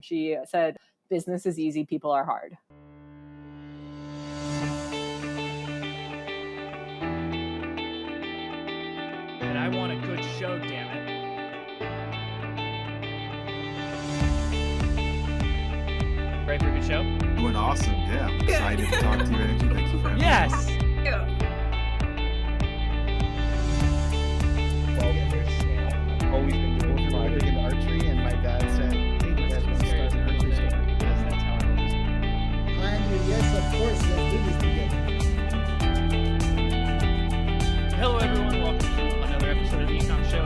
she said, "Business is easy, people are hard." And I want a good show, damn it. Ready for a good show? Doing awesome, yeah. I'm excited to talk to you, Angie. Thank you for having me. Yes. I've always been doing big into archery, and my dad said, "Hey, you guys want to start an archery store?" Yes, that's how it was. Yes, of course. Let's do this together. Hello, everyone. Welcome to another episode of the E-Comm Show.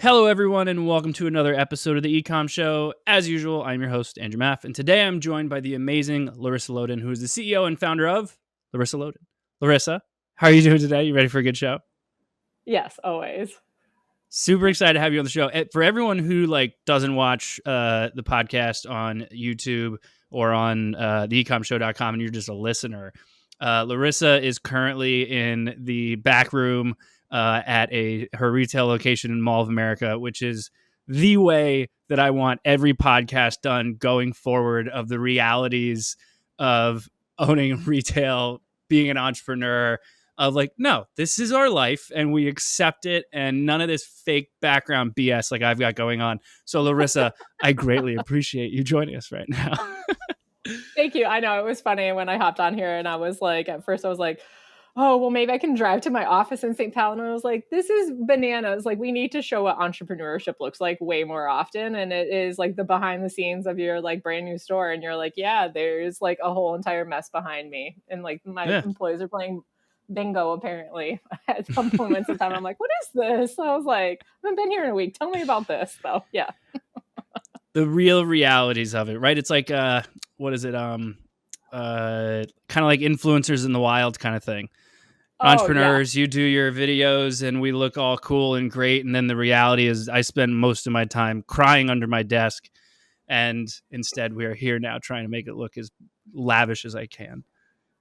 Hello, everyone, and welcome to another episode of the E-Comm Show. As usual, I'm your host, Andrew Maff, and today I'm joined by the amazing Larissa Loden, who is the CEO and founder of Larissa Loden. Larissa, how are you doing today? You ready for a good show? Yes, always. Super excited to have you on the show. For everyone who doesn't watch the podcast on YouTube or on the ecommshow.com and you're just a listener, Larissa is currently in the back room at her retail location in Mall of America, which is the way that I want every podcast done going forward, of the realities of owning retail, being an entrepreneur, of no, this is our life and we accept it, and none of this fake background BS like I've got going on. So Larissa, I greatly appreciate you joining us right now. Thank you. I know it was funny when I hopped on here and I was like, at first I was like, oh, well, maybe I can drive to my office in St. Paul. And I was like, this is bananas. We need to show what entrepreneurship looks like way more often. And it is the behind the scenes of your brand new store. And you're like, yeah, there's a whole entire mess behind me. And my employees are playing bingo apparently at some moments in time. I'm like, what is this? So I was like, I haven't been here in a week. Tell me about this though. Yeah. The real realities of it, right? It's what is it? Kind of like influencers in the wild kind of thing. Entrepreneurs, you do your videos and we look all cool and great. And then the reality is I spend most of my time crying under my desk. And instead we are here now trying to make it look as lavish as I can.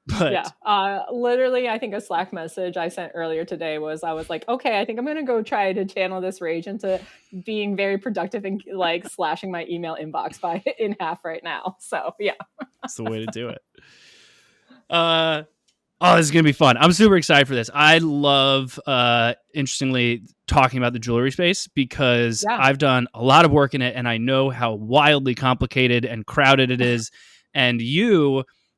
But yeah, literally, I think a Slack message I sent earlier today was, I was like, okay, I think I'm going to go try to channel this rage into being very productive and slashing my email inbox in half right now. So yeah, that's the way to do it. Oh, this is going to be fun. I'm super excited for this. I love, interestingly, talking about the jewelry space because I've done a lot of work in it and I know how wildly complicated and crowded it is. And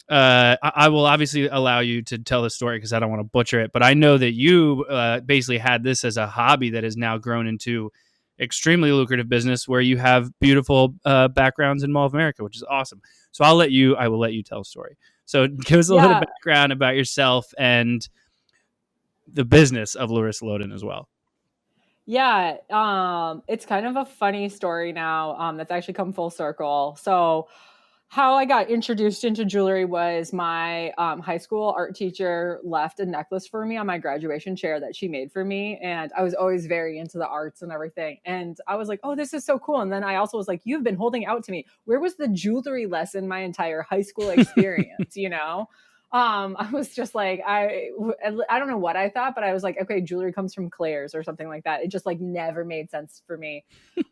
I will obviously allow you to tell the story because I don't want to butcher it, but I know that you basically had this as a hobby that has now grown into extremely lucrative business where you have beautiful backgrounds in Mall of America, which is awesome. So I will let you tell a story. So give us a little bit of background about yourself and the business of Larissa Loden as well. Yeah, it's kind of a funny story now that's actually come full circle. So how I got introduced into jewelry was my high school art teacher left a necklace for me on my graduation chair that she made for me. And I was always very into the arts and everything. And I was like, oh, this is so cool. And then I also was like, you've been holding out to me. Where was the jewelry lesson my entire high school experience, I was just like, I don't know what I thought, but I was like, okay, jewelry comes from Claire's or something like that. It just never made sense for me.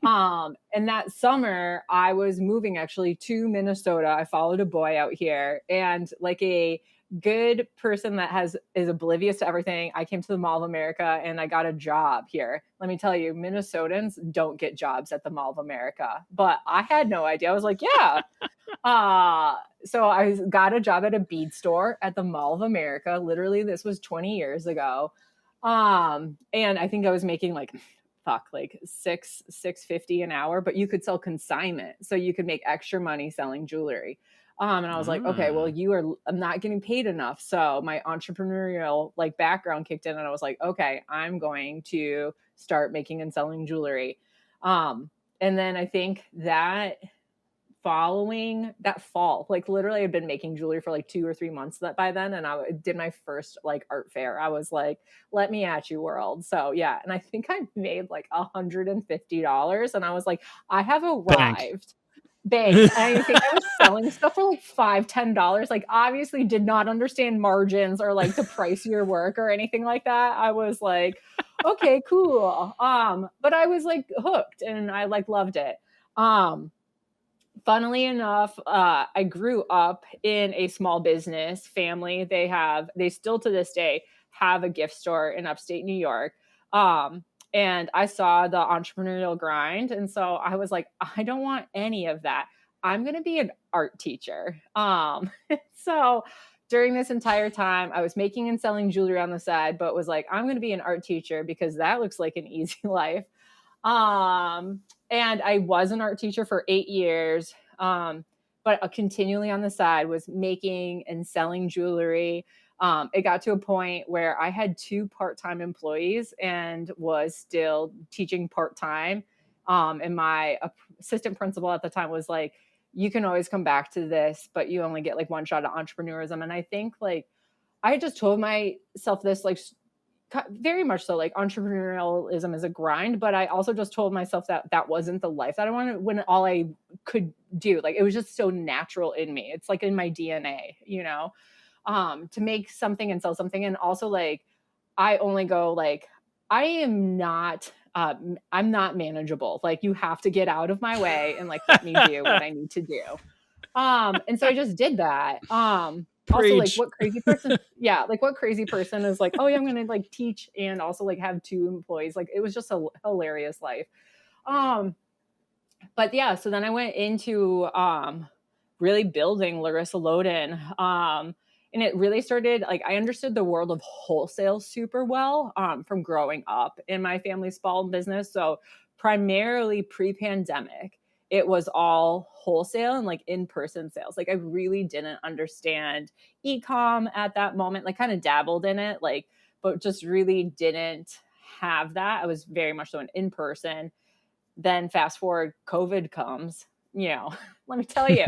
And that summer I was moving actually to Minnesota. I followed a boy out here, and a good person that is oblivious to everything, I came to the Mall of America and I got a job here. Let me tell you, Minnesotans don't get jobs at the Mall of America, but I had no idea. I was like, yeah. So I got a job at a bead store at the Mall of America. Literally, this was 20 years ago. And I think I was making $6.50 an hour, but you could sell consignment. So you could make extra money selling jewelry. And I was like, okay, well, I'm not getting paid enough. So my entrepreneurial background kicked in and I was like, okay, I'm going to start making and selling jewelry. And then I think that following that fall, literally I'd been making jewelry for 2 or 3 months by then. And I did my first art fair. I was like, let me at you, world. So yeah. And I think I made $150. And I was like, I have arrived. bank. And I think I was selling stuff for like $5-10. Like, obviously did not understand margins or like to price your work or anything like that. I was like, okay, cool. But I was like hooked and I like loved it. Funnily enough, I grew up in a small business family. They still to this day have a gift store in upstate New York. And I saw the entrepreneurial grind. And so I was like, I don't want any of that. I'm going to be an art teacher. So during this entire time, I was making and selling jewelry on the side, but was like, I'm going to be an art teacher because that looks like an easy life. And I was an art teacher for 8 years. But continually on the side was making and selling jewelry. It got to a point where I had 2 part-time employees and was still teaching part-time. And my assistant principal at the time was like, you can always come back to this, but you only get like one shot at entrepreneurism. And I think like, I just told myself this, like, very much so, like entrepreneurialism is a grind, but I also just told myself that that wasn't the life that I wanted when all I could do, like, it was just so natural in me. It's like in my DNA, to make something and sell something. And also like, I only go like, I'm not manageable. Like, you have to get out of my way and like, let me do what I need to do. And so I just did that. Also, like, what crazy person? Yeah, like, what crazy person is like, oh yeah, I'm gonna like teach and also like have 2 employees. Like, it was just a hilarious life. But yeah, so then I went into really building Larissa Loden. And it really started, like, I understood the world of wholesale super well from growing up in my family's small business. So primarily pre-pandemic, it was all wholesale and like in-person sales. Like, I really didn't understand E-Comm at that moment, like kind of dabbled in it, like, but just really didn't have that. I was very much so an in-person. Then fast forward, COVID comes, let me tell you,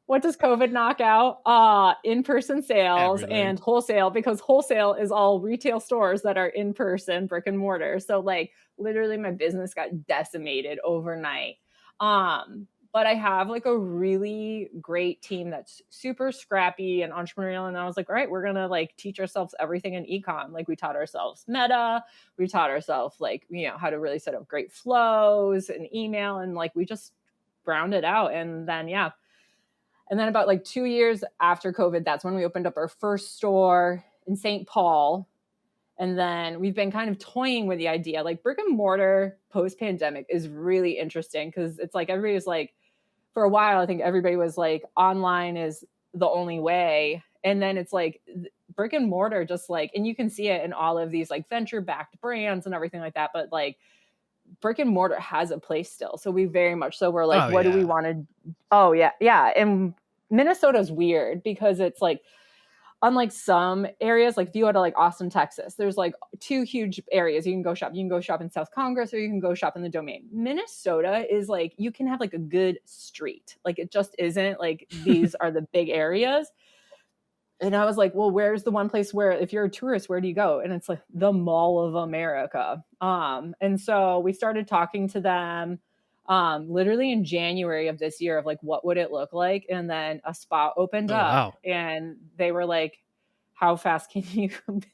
what does COVID knock out? In-person sales and wholesale, because wholesale is all retail stores that are in-person, brick and mortar. So like literally my business got decimated overnight. But I have like a really great team that's super scrappy and entrepreneurial. And I was like, all right, we're going to like teach ourselves everything in e-com. Like, we taught ourselves Meta, we taught ourselves like, how to really set up great flows and email. And like, we just ground it out. And then, yeah. And then about like 2 years after COVID, that's when we opened up our first store in St. Paul. And then we've been kind of toying with the idea, like, brick and mortar post-pandemic is really interesting because it's like everybody was like, for a while, I think everybody was like, online is the only way. And then it's like brick and mortar just like, and you can see it in all of these like venture-backed brands and everything like that. But like, brick and mortar has a place still. So we very much so we're like, do we want to? Oh yeah. Yeah. And Minnesota's weird because it's like, unlike some areas, like if you go to like Austin, Texas, there's like 2 huge areas you can go shop. You can go shop in South Congress or you can go shop in the Domain. Minnesota is like, you can have like a good street. Like, it just isn't like these are the big areas. And I was like, well, where's the one place where if you're a tourist, where do you go? And it's like the Mall of America. And so we started talking to them literally in January of this year of like, what would it look like? And then a spot opened up. Wow. And they were like, how fast can you build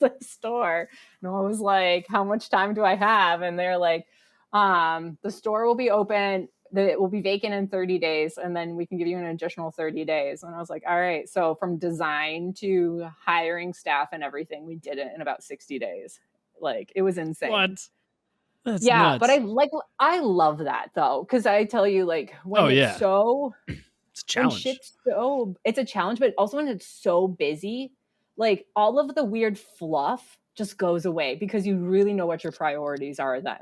a store? And I was like, how much time do I have? And they're like, the store will be open. It will be vacant in 30 days. And then we can give you an additional 30 days. And I was like, all right. So from design to hiring staff and everything, we did it in about 60 days. Like, it was insane. What? That's nuts. But I love that though, because I tell you, like, when it's so, it's a challenge. It's a challenge, but also when it's so busy, like all of the weird fluff just goes away because you really know what your priorities are then,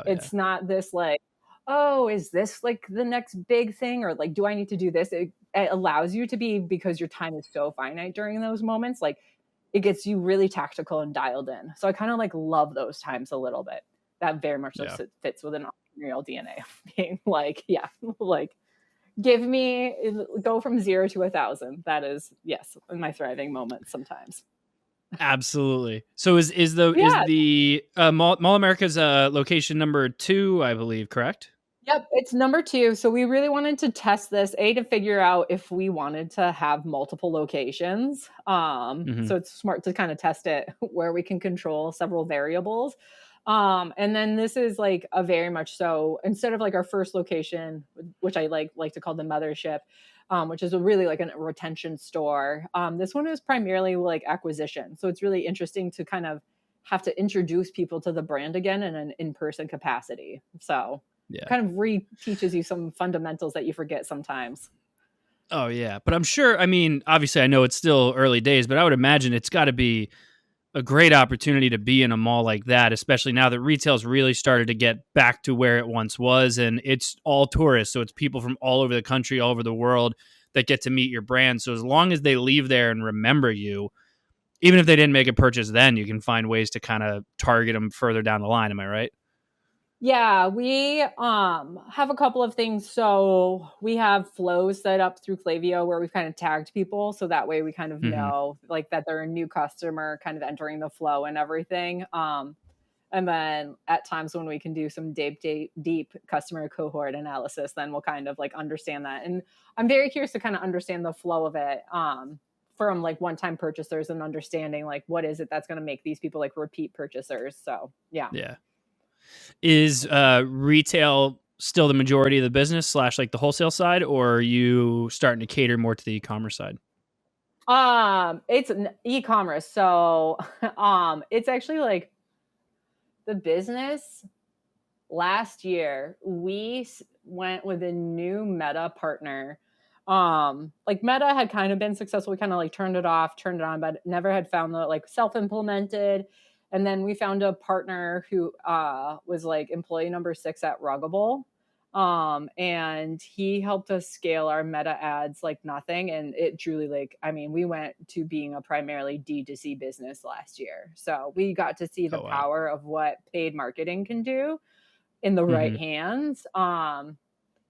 it's not this like, oh, is this like the next big thing? Or like, do I need to do this? It allows you to be, because your time is so finite during those moments, like it gets you really tactical and dialed in. So I kind of like love those times a little bit. That very much fits with an entrepreneurial DNA of being like, like, go from 0 to 1,000. That is, yes, in my thriving moments sometimes. Absolutely. So is the Mall America's location number 2, I believe, correct? Yep, it's number 2. So we really wanted to test this, to figure out if we wanted to have multiple locations. Mhm. So it's smart to kind of test it where we can control several variables. And then this is like a very much so, instead of like our first location, which I like to call the mothership, which is a really like a retention store. This one is primarily like acquisition. So it's really interesting to kind of have to introduce people to the brand again in an in-person capacity. So Yeah. kind of re-teaches you some fundamentals that you forget sometimes. Oh yeah, but I'm sure. I mean, obviously, I know it's still early days, but I would imagine it's got to be a great opportunity to be in a mall like that, especially now that retail's really started to get back to where it once was, and it's all tourists, so it's people from all over the country, all over the world that get to meet your brand. So as long as they leave there and remember you, even if they didn't make a purchase then, you can find ways to kind of target them further down the line. Am I right? Yeah, we have a couple of things. So we have flows set up through Klaviyo where we've kind of tagged people, so that way we kind of Mm-hmm. know like that they're a new customer kind of entering the flow and everything. And then at times when we can do some deep customer cohort analysis, then we'll kind of like understand that. And I'm very curious to kind of understand the flow of it from like one-time purchasers and understanding like what is it that's going to make these people like repeat purchasers. So yeah. Yeah. Is retail still the majority of the business / like the wholesale side, or are you starting to cater more to the e-commerce side? It's an e-commerce. So it's actually like the business last year we went with a new Meta partner. Like Meta had kind of been successful. We kind of like turned it off, turned it on, but never had found the like self-implemented. And then we found a partner who was like employee number 6 at Ruggable. And he helped us scale our Meta ads like nothing. And it truly like, I mean, we went to being a primarily D2C business last year. So we got to see the Oh, wow. power of what paid marketing can do in the right Mhm. hands.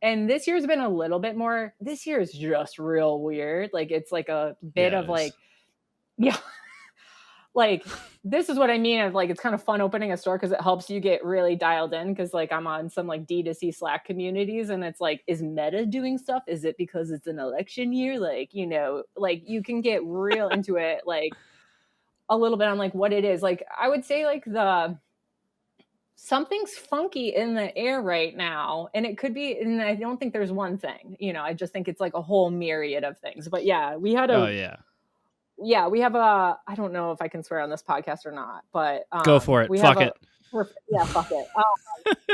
And this year's been a little bit more, this year is just real weird. Like it's like a bit Yeah, of it is. like, yeah, like this is what I mean of like it's kind of fun opening a store because it helps you get really dialed in because like I'm on some like D2C Slack communities and it's like, is Meta doing stuff? Is it because it's an election year? Like, you know, like you can get real into it like a little bit on like what it is. Like I would say like something's funky in the air right now, and it could be, and I don't think there's one thing, you know, I just think it's like a whole myriad of things. But yeah, we had Oh a yeah. yeah, we have a, I don't know if I can swear on this podcast or not, but Go for it. we Fuck have it. yeah, fuck it.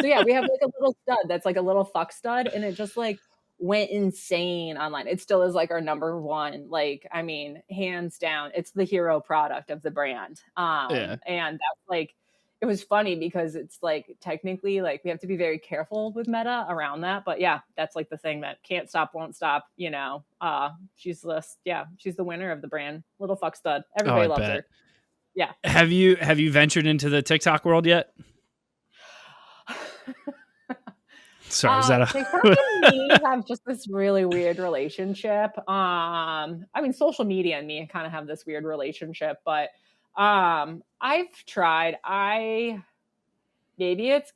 So yeah, we have like a little stud that's like a little fuck stud, and it just like went insane online. It still is like our number one, like I mean, hands down, it's the hero product of the brand. Yeah. And that's like, it was funny because it's like technically like we have to be very careful with Meta around that, but yeah, that's like the thing that can't stop, won't stop. You know, she's the winner of the brand. Little fuck stud. Oh, Everybody I loves bet. her. Yeah. Have you ventured into the TikTok world yet? Sorry, is that TikTok and me have just this really weird relationship. I mean, social media and me kind of have this weird relationship, but I've tried. Maybe it's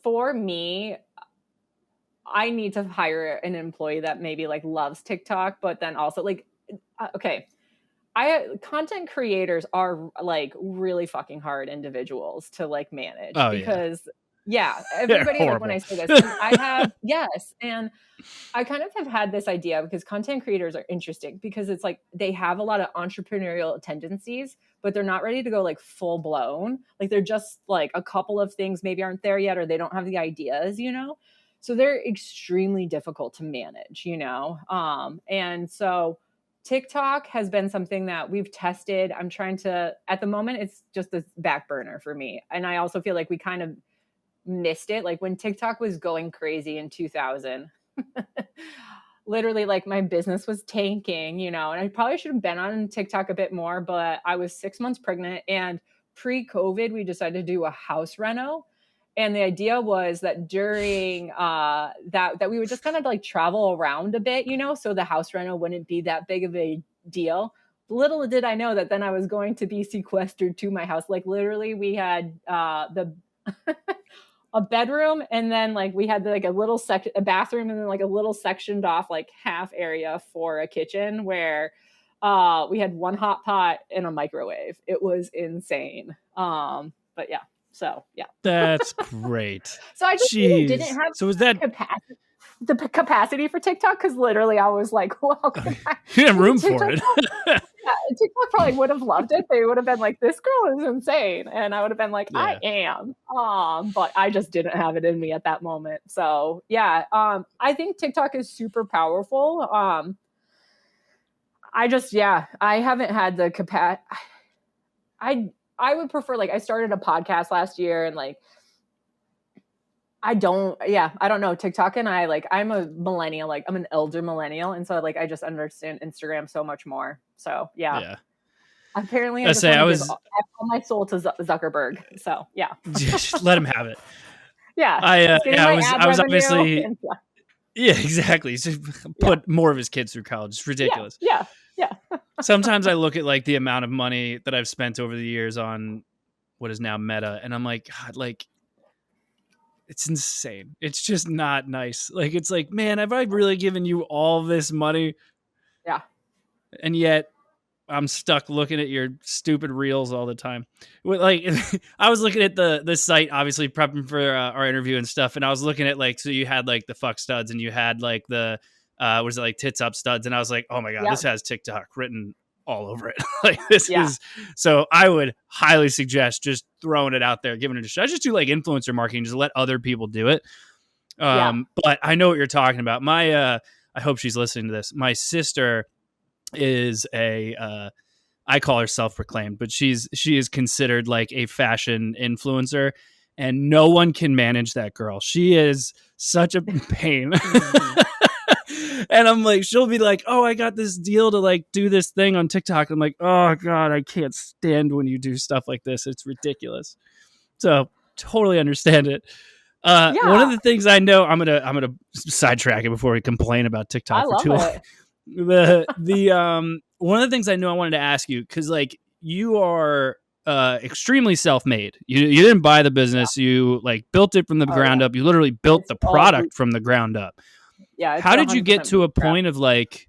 for me. I need to hire an employee that maybe like loves TikTok, but then also like, okay, content creators are like really fucking hard individuals to like manage Oh, yeah. because yeah, They're everybody like when I say this, I have yes, and I kind of have had this idea because content creators are interesting because it's like they have a lot of entrepreneurial tendencies, but they're not ready to go like full blown. Like they're just like a couple of things maybe aren't there yet, or they don't have the ideas, you know? So they're extremely difficult to manage, you know? And so TikTok has been something that we've tested. I'm trying to, at the moment, it's just a back burner for me. And I also feel like we kind of missed it. Like when TikTok was going crazy in 2000, literally like my business was tanking, you know, and I probably should have been on TikTok a bit more, but I was 6 months pregnant and pre-COVID, we decided to do a house reno. And the idea was that during that we would just kind of like travel around a bit, you know, so the house rental wouldn't be that big of a deal. Little did I know that then I was going to be sequestered to my house. Like literally we had a bedroom, and then like we had like a little a bathroom, and then like a little sectioned off like half area for a kitchen where we had one hot pot and a microwave. It was insane. But yeah, so yeah. That's great. So I just really didn't Jeez. have So was that the capacity for TikTok, because literally I was like, well, you didn't have room for it? Yeah, TikTok probably would have loved it. They would have been like, this girl is insane. And I would have been like, I am. But I just didn't have it in me at that moment. So yeah, I think TikTok is super powerful. I haven't had the capacity. I would prefer, like, I started a podcast last year, and like, I don't know. TikTok and I'm a millennial, like I'm an elder millennial. And so like, I just understand Instagram so much more. So yeah. Apparently I just give all my soul to Zuckerberg. So yeah. Just let him have it. Yeah. I was obviously, yeah, exactly. So put more of his kids through college. It's ridiculous. Yeah. Sometimes I look at like the amount of money that I've spent over the years on what is now Meta, and I'm like, God, like, it's insane. It's just not nice. Like, it's like, man, have I really given you all this money? Yeah. And yet I'm stuck looking at your stupid reels all the time. Like, I was looking at the site, obviously prepping for our interview and stuff. And I was looking at like, so you had like the fuck studs, and you had like the, was it like tits up studs? And I was like, oh my God, this has TikTok written all over it. Like, this is, so I would highly suggest just throwing it out there, giving it a shot. I just do like influencer marketing, just let other people do it. But I know what you're talking about. I hope she's listening to this. My sister is I call her self-proclaimed, but she is considered like a fashion influencer, and no one can manage that girl. She is such a pain. And I'm like, she'll be like, oh, I got this deal to like do this thing on TikTok. I'm like, oh God, I can't stand when you do stuff like this. It's ridiculous. So totally understand it. One of the things I know, I'm gonna sidetrack it before we complain about TikTok for too long. The one of the things I know I wanted to ask you, because like you are extremely self-made. You didn't buy the business. You like built it from the ground up. You literally built the product from the ground up. Yeah. How did you get to a point of like?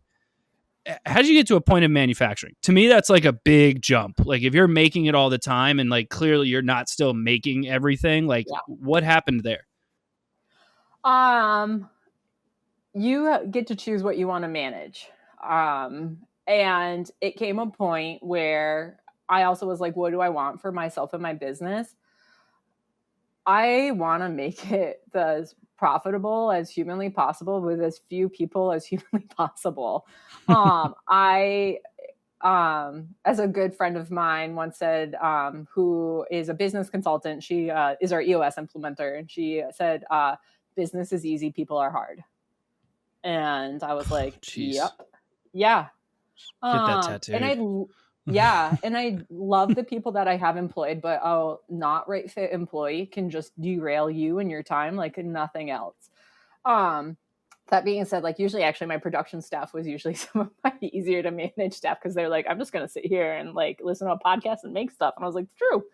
How did you get to a point of manufacturing? To me, that's like a big jump. Like if you're making it all the time, and like clearly you're not still making everything. Like what happened there? You get to choose what you want to manage. And it came a point where I also was like, what do I want for myself and my business? I want to make it as profitable as humanly possible with as few people as humanly possible. As a good friend of mine once said, who is a business consultant, she is our EOS implementer. And she said, business is easy, people are hard. And I was like, yep. Yeah. Get that tattooed. And I love the people that I have employed, but a not right fit employee can just derail you and your time like nothing else. That being said, like usually actually my production staff was usually some of my easier to manage staff, because they're like, I'm just going to sit here and like listen to a podcast and make stuff. And I was like, true.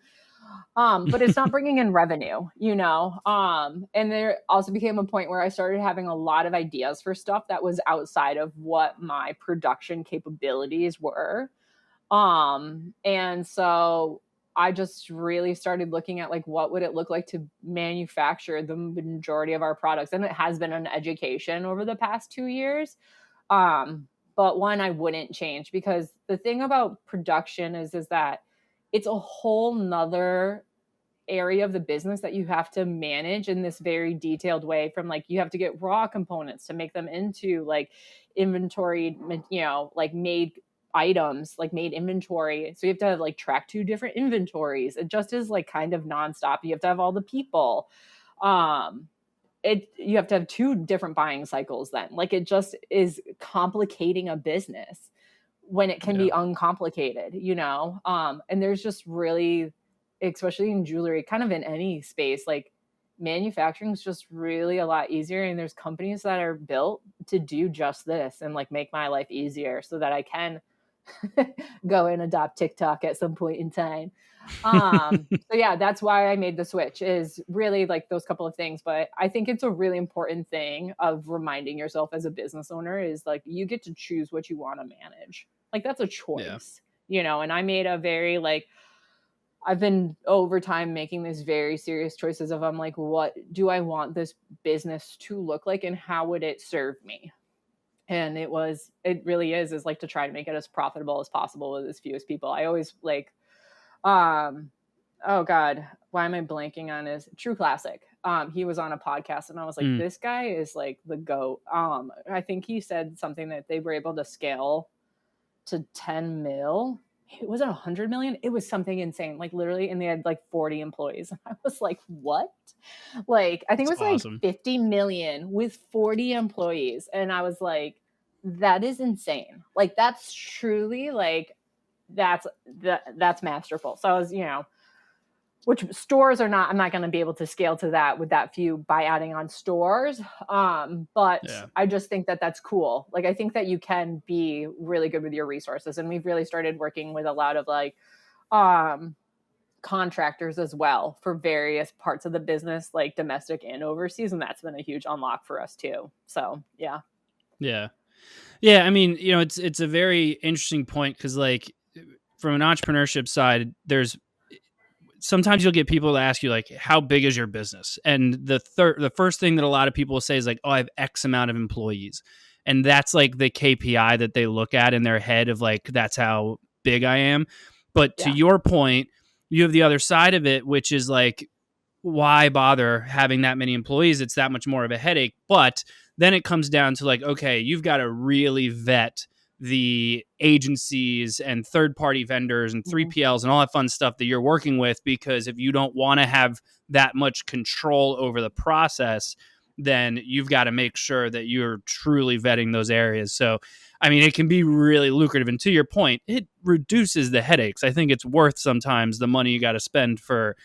But it's not bringing in revenue, you know? And there also became a point where I started having a lot of ideas for stuff that was outside of what my production capabilities were. And so I just really started looking at like, what would it look like to manufacture the majority of our products? And it has been an education over the past 2 years. But one I wouldn't change, because the thing about production is that it's a whole nother area of the business that you have to manage in this very detailed way. From like, you have to get raw components to make them into like inventory, you know, like made items, like made inventory. So you have to have like track 2 different inventories. It just is like kind of nonstop. You have to have all the people. You have to have 2 different buying cycles then. Like it just is complicating a business when it can be uncomplicated, you know? And there's just really, especially in jewelry, kind of in any space, like manufacturing is just really a lot easier. And there's companies that are built to do just this and like make my life easier so that I can go and adopt TikTok at some point in time. So yeah, that's why I made the switch, is really like those couple of things. But I think it's a really important thing of reminding yourself as a business owner is like, you get to choose what you want to manage. Like that's a choice, and I made a very like, I've been over time making these very serious choices of, I'm like, what do I want this business to look like and how would it serve me? And it really is like to try to make it as profitable as possible with as few as people. I always like, oh God, why am I blanking on his True Classic? He was on a podcast and I was like, this guy is like the GOAT. I think he said something that they were able to scale to 10 mil. Was it 100 million? It was something insane, like literally, and they had like 40 employees. I was like, what? Like, I think it was awesome. Like 50 million with 40 employees. And I was like, that is insane. Like, that's truly like, that's masterful. So I was, which stores are not, I'm not going to be able to scale to that with that few by adding on stores. But yeah. I just think that that's cool. Like, I think that you can be really good with your resources. And we've really started working with a lot of like, contractors as well for various parts of the business, like domestic and overseas. And that's been a huge unlock for us too. So, yeah. Yeah. Yeah. I mean, it's a very interesting point. 'Cause like from an entrepreneurship side, sometimes you'll get people to ask you like, how big is your business? And the first thing that a lot of people will say is like, oh, I have X amount of employees. And that's like the KPI that they look at in their head of like, that's how big I am. But to your point, you have the other side of it, which is like, why bother having that many employees? It's that much more of a headache. But then it comes down to like, okay, you've got to really vet the agencies and third-party vendors and 3PLs and all that fun stuff that you're working with, because if you don't want to have that much control over the process, then you've got to make sure that you're truly vetting those areas. So, I mean, it can be really lucrative. And to your point, it reduces the headaches. I think it's worth sometimes the money you got to spend for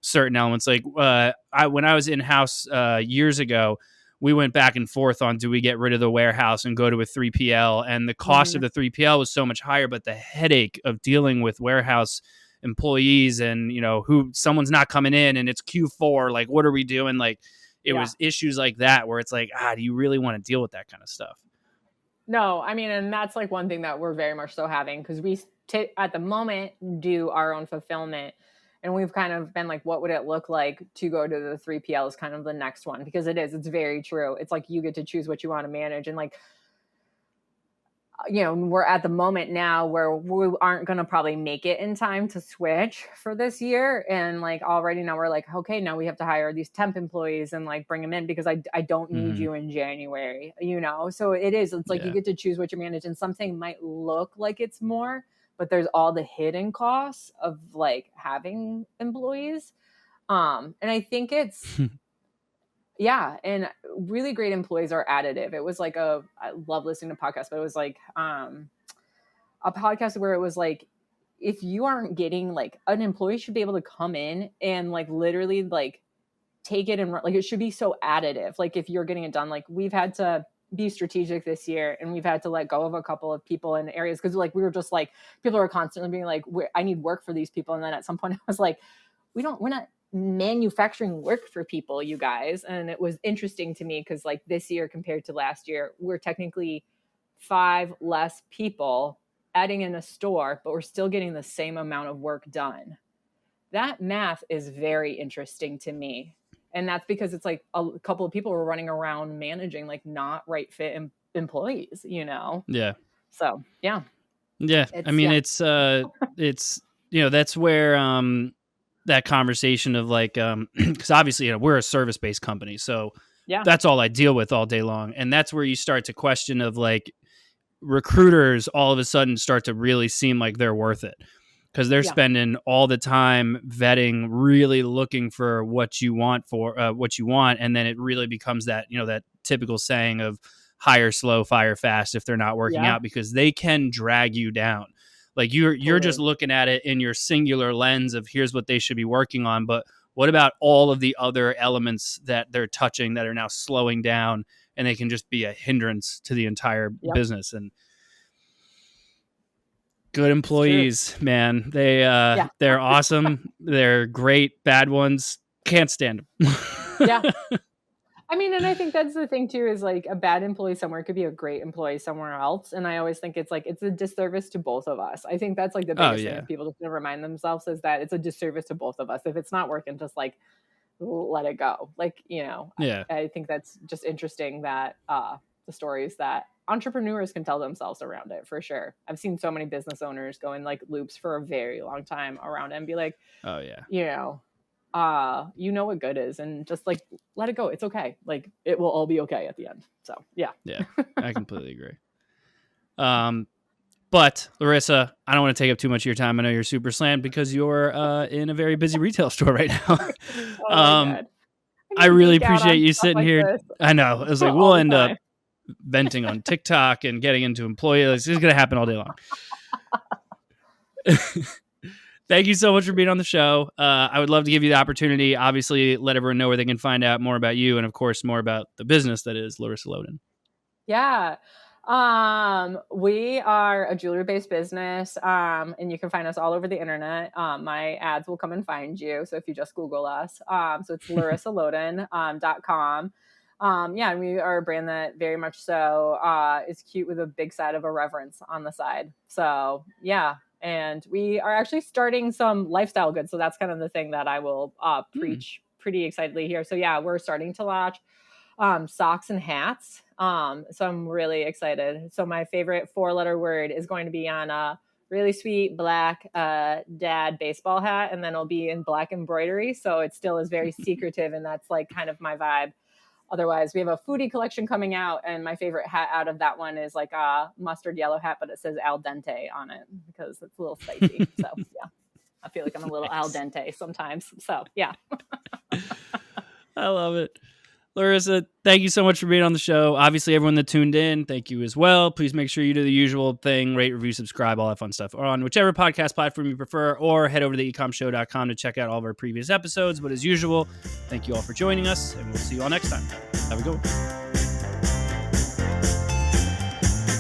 certain elements. Like when I was in-house years ago, we went back and forth on, do we get rid of the warehouse and go to a 3PL? And the cost of the 3PL was so much higher, but the headache of dealing with warehouse employees and, who someone's not coming in and it's Q4, like, what are we doing? Like, it was issues like that where it's like, do you really want to deal with that kind of stuff? No, I mean, and that's like one thing that we're very much so having, because we at the moment do our own fulfillment. And we've kind of been like, what would it look like to go to the 3PL is kind of the next one, because it's very true. It's like, you get to choose what you want to manage. And like, we're at the moment now where we aren't going to probably make it in time to switch for this year. And like, already now we're like, okay, now we have to hire these temp employees and like bring them in, because I don't need you in January, So it's like, you get to choose what you manage, and something might look like it's more, but there's all the hidden costs of like having employees. And I think it's, and really great employees are additive. It was like I love listening to podcasts, but it was like a podcast where it was like, if you aren't getting, like, an employee should be able to come in and like literally like take it and like, it should be so additive. Like, if you're getting it done, like, we've had to be strategic this year, and we've had to let go of a couple of people in areas, because like, we were just like, people are constantly being like, I need work for these people. And then at some point I was like, we're not manufacturing work for people, you guys. And it was interesting to me, because like, this year compared to last year, we're technically 5 less people adding in a store, but we're still getting the same amount of work done. That math is very interesting to me. And that's because it's like a couple of people were running around managing like not right fit employees, Yeah. So, yeah. Yeah. I mean, it's, that's where, that conversation of like, because obviously, we're a service-based company. So that's all I deal with all day long. And that's where you start to question of like, recruiters all of a sudden start to really seem like they're worth it, because they're spending all the time vetting, really looking for what you want. And then it really becomes that, that typical saying of hire slow, fire fast if they're not working out, because they can drag you down. Like, you're just looking at it in your singular lens of here's what they should be working on. But what about all of the other elements that they're touching that are now slowing down, and they can just be a hindrance to the entire business? And Good employees, man. They're awesome. They're great. Bad ones, can't stand them. Yeah. I mean, and I think that's the thing too, is like a bad employee somewhere could be a great employee somewhere else. And I always think it's like, it's a disservice to both of us. I think that's like the biggest thing that people just need to remind themselves, is that it's a disservice to both of us. If it's not working, just like let it go. Like, you know, I think that's just interesting that the stories that entrepreneurs can tell themselves around it, for sure. I've seen so many business owners go in like loops for a very long time around it and be like, oh yeah, you know what good is, and just like let it go. It's okay. Like it will all be okay at the end. So yeah. I completely agree. But Larissa, I don't want to take up too much of your time. I know you're super slammed because you're in a very busy retail store right now. I really appreciate you sitting like here. This. I know. It was like, we'll end up venting on TikTok and getting into employees. This is going to happen all day long. Thank you so much for being on the show. I would love to give you the opportunity, obviously, let everyone know where they can find out more about you and, of course, more about the business that is Larissa Loden. Yeah. We are a jewelry-based business, and you can find us all over the internet. My ads will come and find you. So if you just Google us, so it's LarissaLoden.com. And we are a brand that very much so is cute with a big side of irreverence on the side. So yeah. And we are actually starting some lifestyle goods. So that's kind of the thing that I will preach pretty excitedly here. So yeah, we're starting to launch socks and hats. So I'm really excited. So my favorite 4-letter word is going to be on a really sweet black dad baseball hat. And then it'll be in black embroidery. So it still is very secretive. And that's like kind of my vibe. Otherwise, we have a foodie collection coming out, and my favorite hat out of that one is like a mustard yellow hat, but it says al dente on it because it's a little spicy. So yeah, I feel like I'm a little al dente sometimes. So yeah. I love it. Larissa, thank you so much for being on the show. Obviously, everyone that tuned in, thank you as well. Please make sure you do the usual thing, rate, review, subscribe, all that fun stuff, or on whichever podcast platform you prefer, or head over to ecommshow.com to check out all of our previous episodes. But as usual, thank you all for joining us, and we'll see you all next time. Have a good one.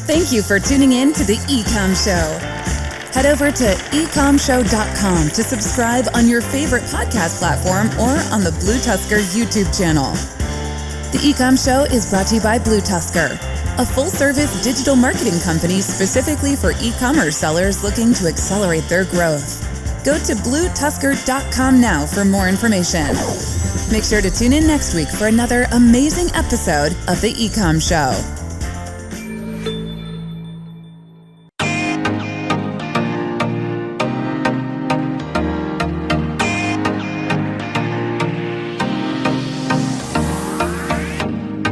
Thank you for tuning in to the E-Comm Show. Head over to ecomshow.com to subscribe on your favorite podcast platform or on the BlueTuskr YouTube channel. The E-Comm Show is brought to you by BlueTuskr, a full-service digital marketing company specifically for e-commerce sellers looking to accelerate their growth. Go to BlueTuskr.com now for more information. Make sure to tune in next week for another amazing episode of The E-Comm Show.